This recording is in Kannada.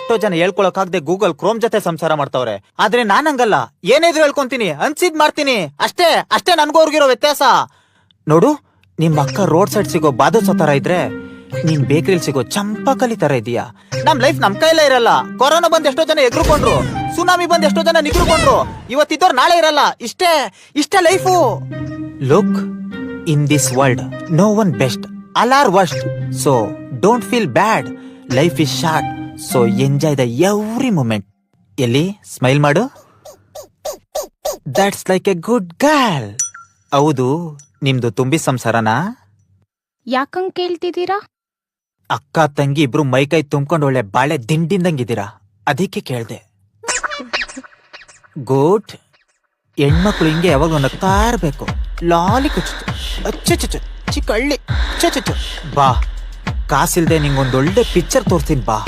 ಎಷ್ಟೋ ಜನ ಹೇಳ್ಕೊಳಕಾಗ್ದೆ ಗೂಗಲ್ ಕ್ರೋಮ್ ಜೊತೆ ಸಂಸಾರ ಮಾಡ್ತಾವ್ರೆ. ಆದ್ರೆ ನಾನಂಗಲ್ಲ, ಏನೇದ್ರು ಹೇಳ್ಕೊಂತೀನಿ, ಅನ್ಸಿದ್ ಮಾಡ್ತೀನಿ, ಅಷ್ಟೇ ನನ್ಗೂ ಅವ್ರಿಗಿರೋ ವ್ಯತ್ಯಾಸ. ನೋಡು, ನಿಮ್ ಅಕ್ಕ ರೋಡ್ ಸೈಡ್ ಸಿಗೋ ಬಾದುಸ ತರ ಇದ್ರೆ ನೀನ್ ಬೇಕರಿಲ್ ಸಿಗೋ ಚಂಪಕಲಿ ತರ ಇದೀಯಾ. ನಮ್ ಲೈಫ್ ನಮ್ ಕೈಲೇ ಇರಲ್ಲ. ಕೊರೋನಾ ಬಂದ್ ಎಷ್ಟೋ ಜನ ಎಗ್ರುಕೊಂಡ್ರು, ಸುನಾಮಿ ಬಂದ್ ಎಷ್ಟೋ ಜನ ನಿಗ್ರುಕೊಂಡ್ರು. ಇವತ್ತಿದ್ದವ್ರು ನಾಳೆ ಇರಲ್ಲ. ಇಷ್ಟೇ life. Look, in this world no one best, all are worst. So don't feel bad. Life is short, so enjoy the every moment. ಎಲ್ಲಿ ಸ್ಮೈಲ್ ಮಾಡು. That's like a good girl. ಹೌದು, ನಿಮ್ದು ತುಂಬಿ ಸಂಸಾರನಾ? ಯಾಕಂಗ್ ಕೇಳ್ತಿದ್ದೀರಾ? ಅಕ್ಕ ತಂಗಿ ಇಬ್ರು ಮೈಕೈ ತುಂಬ್ಕೊಂಡು ಒಳ್ಳೆ ಬಾಳೆ ದಿಂಡಿಂದಂಗಿದ್ದೀರಾ, ಅದಕ್ಕೆ ಕೇಳ್ದೆ. ಗುಡ್. ಹೆಣ್ಮಕ್ಳು ಹಿಂಗೆ ಯಾವಾಗ ನಗ್ತಾ ಇರ್ಬೇಕು. ಲಾಲಿ ಕುಚ್ಚು ಚಿಕ್ಕ ಹಳ್ಳಿ. ಬಾ, ಕಾಸಿಲ್ದೆ ನಿಂಗೊಂದೊಳ್ಳೆ ಪಿಕ್ಚರ್ ತೋರ್ತೀನಿ ಬಾ.